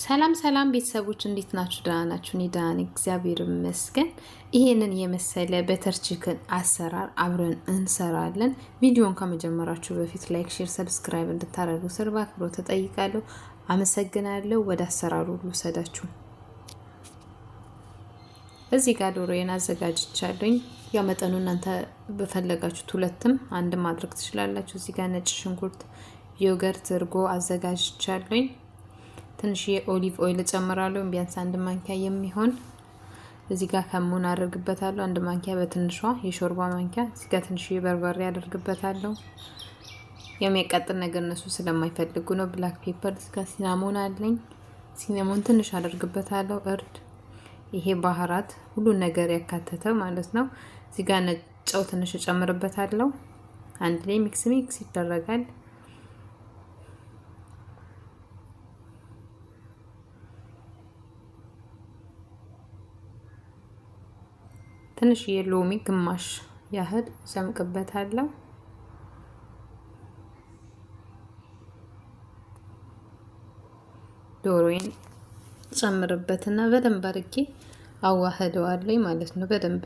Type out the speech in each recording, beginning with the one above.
ሰላም ሰላም ቤተሰቦች እንዴት ናችሁ? ደህና ናችሁ? እኔ ደህና ነኝ፣ እግዚአብሔር ይመስገን። ይሄንን የመሰለ በተር ቺክን አሰራር አብረን እንሰራለን። ቪዲዮን ከመጀመራችሁ በፊት ላይክ፣ ሼር፣ ሰብስክራይብ እንድታደርጉ ስር በአክብሮት ተጠይቃለሁ። አመሰግናለሁ። ወደ አሰራሩ ልውሰዳችሁ። እዚህ ጋር ዶሮዬን አዘጋጅቻለሁኝ። ያው መጠኑ እናንተ በፈለጋችሁት ሁለትም አንድ ማድረግ ትችላላችሁ። እዚህ ጋር ነጭ ሽንኩርት፣ ዮገርት፣ እርጎ አዘጋጅቻለሁኝ። ትንሽ የኦሊቭ ኦይል ጨምራለሁ፣ ቢያንስ አንድ ማንኪያ የሚሆን። እዚህ ጋር ከሙን አደርግበታለሁ፣ አንድ ማንኪያ በትንሿ የሾርባ ማንኪያ። እዚህ ጋር ትንሽ በርበሬ አደርግበታለሁ፣ የሚያቃጥል ነገር እነሱ ስለማይፈልጉ ነው። ብላክ ፔፐር። እዚህ ጋር ሲናሞን አለኝ፣ ሲናሞን ትንሽ አደርግበታለሁ። እርድ፣ ይሄ ባህራት ሁሉን ነገር ያካተተ ማለት ነው። እዚህ ጋር ነጨው ትንሽ እጨምርበታለሁ። አንድ ላይ ሚክስ ይደረጋል። ትንሽ የሎሚ ግማሽ ያህል ሰምቅበታለሁ። ዶሮዬን ጨምርበትና በደንብ አድርጌ አዋህደዋለሁ ማለት ነው። በደንብ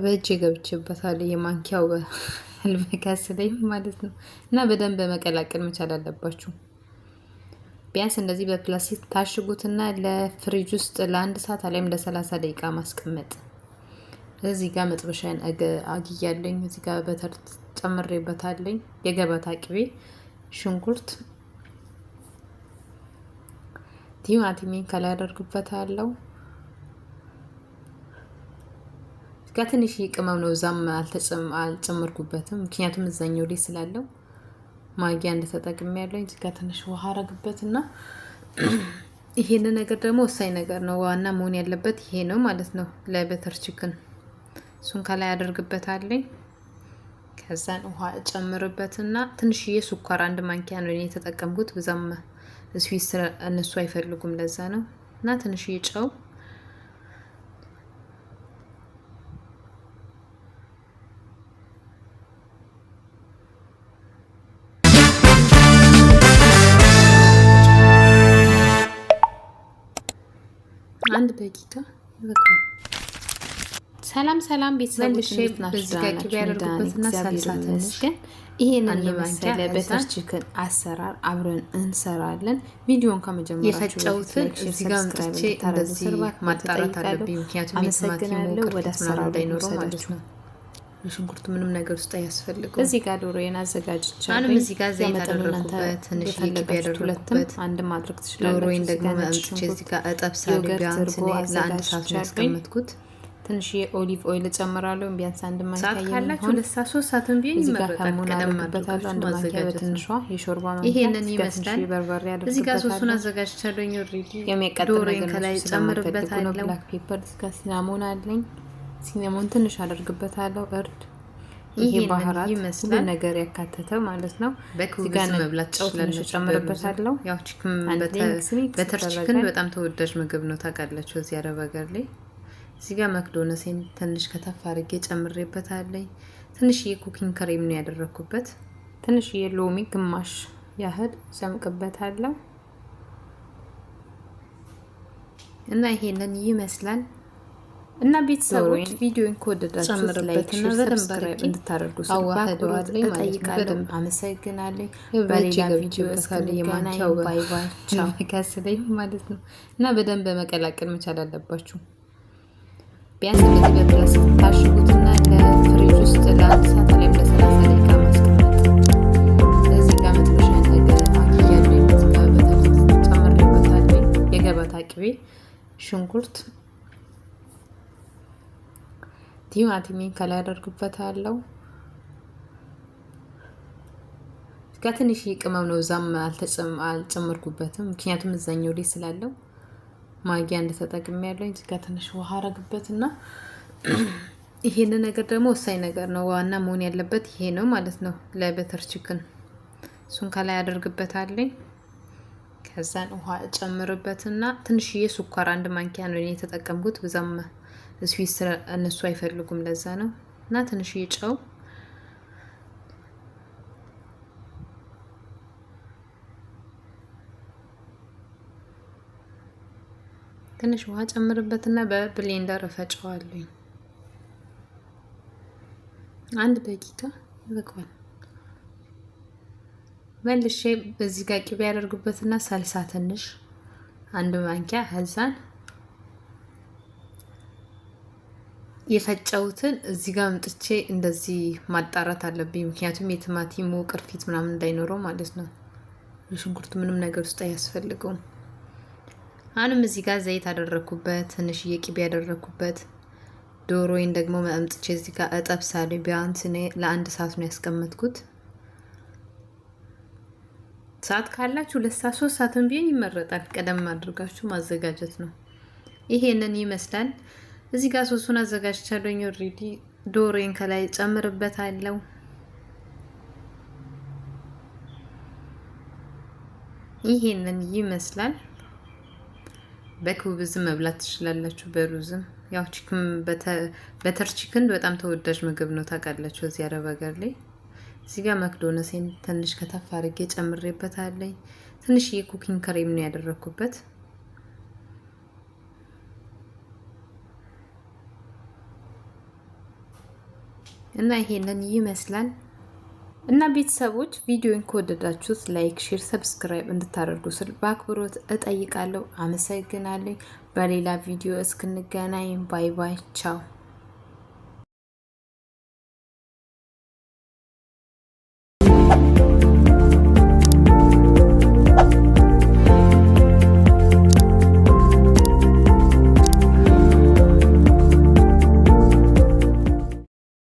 በእጄ ገብቼበታለሁ፣ የማንኪያው በልበካስ ላይ ማለት ነው። እና በደንብ መቀላቀል መቻል አለባችሁ። ቢያንስ እንደዚህ በፕላስቲክ ታሽጉትና ለፍሪጅ ውስጥ ለአንድ ሰዓት አሊያም ለ30 ደቂቃ ማስቀመጥ። እዚህ ጋር መጥበሻን አግያለኝ። እዚህ ጋር በተር ጨምሬበታለኝ፣ የገበታ ቅቤ፣ ሽንኩርት፣ ቲማቲሜን ከላይ አደርግበታለሁ። እዚህ ጋር ትንሽ ቅመም ነው፣ እዛም አልጨመርኩበትም፣ ምክንያቱም እዛኛው ላይ ስላለው ማጊያ እንደተጠቅሜ ያለኝ። እዚህ ጋር ትንሽ ውሃ አረግበትና ይሄን ነገር ደግሞ ወሳኝ ነገር ነው፣ ዋና መሆን ያለበት ይሄ ነው ማለት ነው ለበተር ቺክን። እሱን ከላይ አደርግበታለሁ። ከዛን ውሃ እጨምርበትና ትንሽዬ ስኳር አንድ ማንኪያ ነው የተጠቀምኩት፣ በዛም ስዊስ እነሱ አይፈልጉም፣ ለዛ ነው። እና ትንሽዬ ጨው፣ አንድ ደቂቃ ይበቃል። ሰላም ሰላም ቤተሰቦች እንዴት ናችሁ? ያደርጉበትና ሳልሳ ትንሽ ይሄንን የመሰለ በተር ቺክን አሰራር አብረን እንሰራለን። ቪዲዮን ከመጀመራችሁ የፈጨውትን እዚህ ጋር መጥቼ እንደዚህ ማጣራት አለብኝ፣ ምክንያቱም አመሰግናለሁ። ወደ አሰራሩ እንዳይኖረው ማለት ነው። የሽንኩርት ምንም ነገር ውስጥ አያስፈልገው። እዚህ ጋር ዶሮዬን አዘጋጅቻለሁ። አሁንም እዚህ ጋር ዘይት አደረኩበት፣ ትንሽ ቅቤ ያደረኩበት፣ አንድ ማድረግ ትችላላችሁ። ዶሮዬን ደግሞ መምጥቼ እዚህ ጋር እጠብሳለሁ። ቢያንስ ለአንድ ሰዓት ነው ያስቀመጥኩት። ትንሽ የኦሊቭ ኦይል ጨምራለሁ፣ ቢያንስ አንድ ማንኪያ ካላችሁ 2 ሰዓት 3 ሰዓትም ቢሆን ይመረጣል። ቀደም አድርጋችሁ አንድ ማንኪያ በትንሿ የሾርባ ማንኪያ። ይሄንን ይመስላል። በርበሬ አድርገን እዚህ ጋር ሶሱን አዘጋጅቻለሁ። ኦሬዲ የሚያቃጥል ነገር ከላይ ጨምርበታለሁ። ብላክ ፔፐር፣ እዚህ ጋር ሲናሞን አለኝ፣ ሲናሞን ትንሽ አደርግበታለሁ። እርድ፣ ይሄ ባህራት ሁሉ ነገር ያካተተ ማለት ነው። እዚህ ጋር መብላት ትችላላችሁ። ጨምርበታለሁ። ያው ቺክን በተር ቺክን በጣም ተወዳጅ ምግብ ነው ታውቃላችሁ፣ እዚህ አረብ ሀገር ላይ። እዚህ ጋር መክዶነሴን ትንሽ ከተፍ አድርጌ ጨምሬበታለሁ። ትንሽ የኩኪንግ ክሬም ነው ያደረኩበት። ትንሽ የሎሚ ግማሽ ያህል ሰምቅበታለሁ። እና ይሄንን ይመስላል። እና ቤተሰቦች ቪዲዮን ከወደዳችሁ ላይክ እና ሰብስክራይብ እንድታደርጉ አዋህደዋለሁ ማለት ነው። አመሰግናለሁ። በሌላ ቪዲዮ እስከምንገናኝ ባይ ባይ፣ ቻው ከስለኝ ማለት ነው። እና በደንብ መቀላቀል መቻል አለባችሁ። ቢያንስ እንደዚህ በፕላስቲክ ታሽጉትና ለፍሪጅ ውስጥ ለአንድ ሰዓት ላይ ለ30 ደቂቃ ማስቀመጥ። እዚህ ጋር መጥበሻ አግያለሁ። እዚህ ጋር በተር ጨምሬበታለሁ፣ የገበታ ቅቤ፣ ሽንኩርት፣ ቲማቲሜን ከላይ አደርግበታለሁ። እዚህ ጋር ትንሽ ቅመም ነው፣ እዛም አልጨመርኩበትም፣ ምክንያቱም እዛኛው ላይ ስላለው ማጊያ እንደተጠቅሜ ያለኝ። እዚህ ጋር ትንሽ ውሃ አረግበትና ይሄን ነገር ደግሞ ወሳኝ ነገር ነው፣ ዋና መሆን ያለበት ይሄ ነው ማለት ነው ለበተር ቺክን። እሱን ከላይ አደርግበታለሁ። ከዛን ውሃ እጨምርበትና ትንሽዬ ስኳር አንድ ማንኪያ ነው የተጠቀምኩት፣ በዛም ስዊስ እነሱ አይፈልጉም፣ ለዛ ነው። እና ትንሽዬ ጨው፣ ትንሽ ውሃ ጨምርበትና በብሌንደር እፈጨዋለሁ። 1 ደቂቃ ይበቃል። መልሼ በዚህ ጋር ቅቤ ያደርጉበትና ሳልሳ ትንሽ 1 ማንኪያ ህዛን የፈጨውትን እዚህ ጋር አምጥቼ እንደዚህ ማጣራት አለብኝ። ምክንያቱም የቲማቲሙ ቅርፊት ምናምን እንዳይኖረው ማለት ነው። የሽንኩርቱ ምንም ነገር ውስጥ አያስፈልገውም። አሁንም እዚህ ጋር ዘይት አደረኩበት፣ ትንሽዬ ቅቤ ያደረኩበት። ዶሮዬን ደግሞ አምጥቼ እዚህ ጋር እጠብሳለሁ። ቢያንስ እኔ ለ1 ሰዓት ነው ያስቀመጥኩት። ሰዓት ካላችሁ 2 ሰዓት 3 ሰዓትም ቢሆን ይመረጣል። ቀደም አድርጋችሁ ማዘጋጀት ነው። ይሄንን ይመስላል። እዚህ ጋር ሶሱን አዘጋጅቻለሁ። ኦሬዲ ዶሮዬን ከላይ ጨምርበታለሁ። ይሄንን ይመስላል። በኩብዝም መብላት ትችላላችሁ፣ በሩዝም። ያው ቺክን በተር ቺክን በጣም ተወዳጅ ምግብ ነው ታውቃላችሁ፣ እዚህ አረብ ሀገር ላይ። እዚህ ጋር መክዶነሴን ትንሽ ከተፍ አድርጌ ጨምሬበታለሁ። ትንሽ የኩኪንግ ክሬም ነው ያደረኩበት። እና ይሄንን ይመስላል። እና ቤተሰቦች ቪዲዮን ከወደዳችሁት ላይክ፣ ሼር፣ ሰብስክራይብ እንድታደርጉ ስል በአክብሮት እጠይቃለሁ። አመሰግናለሁ። በሌላ ቪዲዮ እስክንገናኝ ባይ ባይ፣ ቻው።